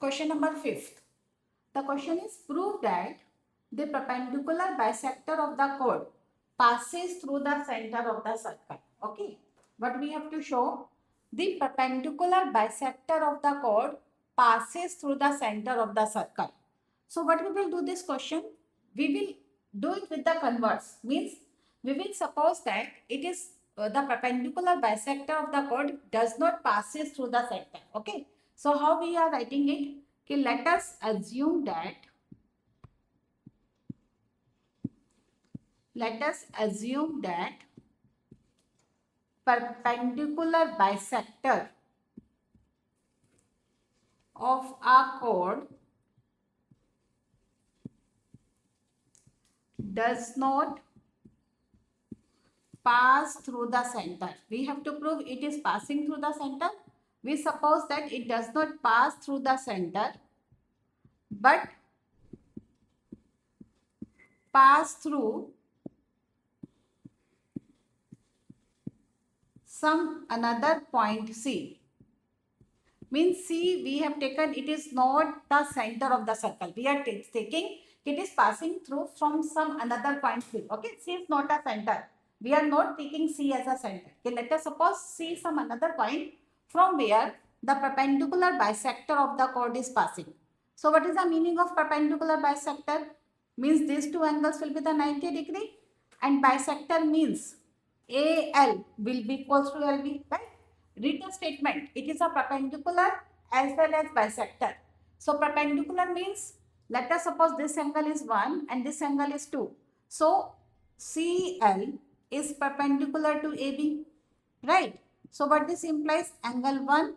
question number 5th. The question is prove that the perpendicular bisector of the chord passes through the center of the circle. Okay. What we have to show? The perpendicular bisector of the chord passes through the center of the circle. So what we will do this question? We will do it with the converse. Means we will suppose that it is the perpendicular bisector of the chord does not passes through the center. Okay. So how we are writing it? Okay, let us assume that perpendicular bisector of a chord does not pass through the center. We have to prove it is passing through the center. We suppose that it does not pass through the center but pass through some another point C. Means C we have taken it is not the center of the circle. We are taking it is passing through from some another point C. Okay, C is not a center. We are not taking C as a center. Okay, let us suppose C some another point from where the perpendicular bisector of the chord is passing. So what is the meaning of perpendicular bisector? Means these two angles will be the 90-degree and bisector means AL will be equals to LB, right? Read the statement. It is a perpendicular as well as bisector. So perpendicular means let us suppose this angle is 1 and this angle is 2. So CL is perpendicular to AB, right? So what this implies? Angle 1,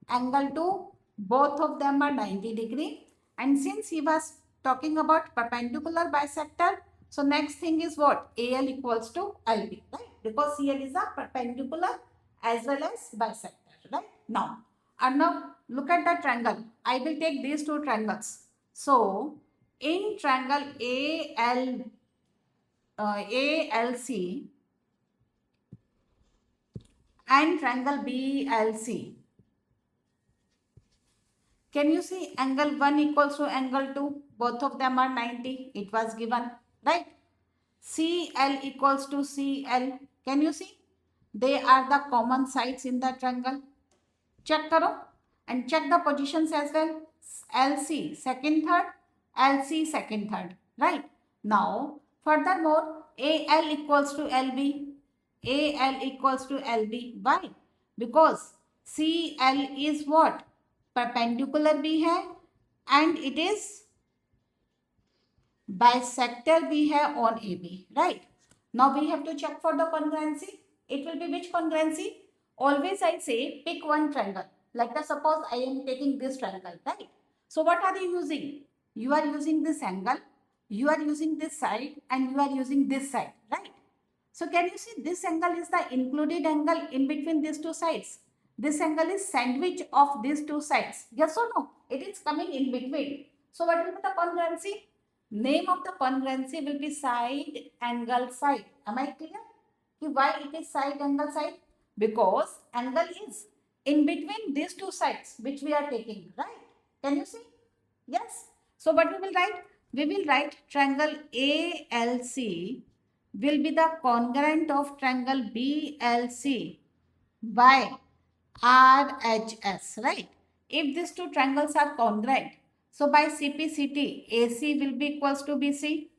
angle 2, both of them are 90-degree. And since he was talking about perpendicular bisector, so next thing is what? AL equals to LB, right? Because CL is a perpendicular as well as bisector, right? Now, and now look at the triangle. I will take these two triangles. So, in triangle ALC and triangle BLC, can you see angle 1 equals to angle 2? Both of them are 90. It was given, right? CL equals to CL. Can you see? They are the common sides in the triangle. Check karo and check the positions as well. LC second third, LC second third, right? Now furthermore AL equals to LB. AL equals to LB. Why? Because CL is what? Perpendicular भी है and it is bisector भी है on AB, right? Now we have to check for the congruency. It will be which congruency? Always I say pick one triangle. Like suppose I am taking this triangle, right? So what are you using? You are using this angle, you are using this side and you are using this side, right? So can you see this angle is the included angle in between these two sides? This angle is sandwich of these two sides. Yes or no? It is coming in between. So what will be the congruency? Name of the congruency will be side angle side. Am I clear? Why it is side angle side? Because angle is in between these two sides which we are taking, right? Can you see? Yes. So what we will write? We will write triangle ALC will be the congruent of triangle BLC by RHS, right? If these two triangles are congruent, so by CPCT, AC will be equals to BC,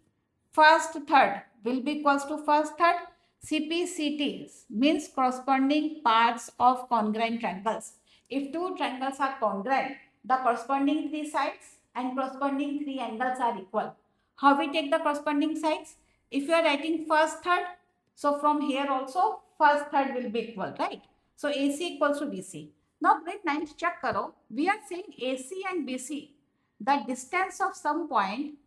first third will be equals to first third. CPCT means corresponding parts of congruent triangles. If two triangles are congruent, the corresponding three sides and corresponding three angles are equal. How we take the corresponding sides? If you are writing first third, so from here also first third will be equal, right? So AC equals to BC. Now grade 9th check karo. We are saying AC and BC, the distance of some point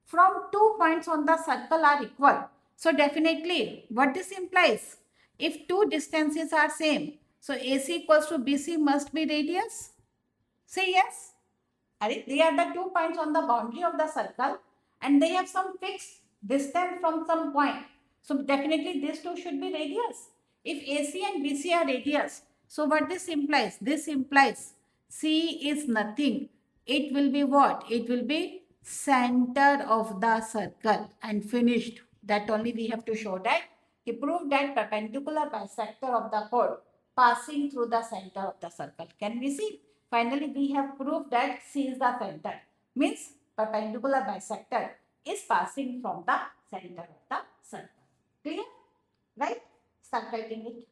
from 2 points on the circle are equal. So definitely what this implies? If two distances are same, so AC equals to BC must be radius. Say yes. They are the 2 points on the boundary of the circle and they have some fixed distance from some point. So definitely these two should be radius. If AC and BC are radius, so what this implies? This implies C is nothing it will be what? It will be center of the circle and finished. That only we have to show that. He proved that perpendicular bisector of the chord passing through the center of the circle. Can we see? Finally, we have proved that C is the center. Means perpendicular bisector is passing from the center of the circle. Clear? Right? Start writing it.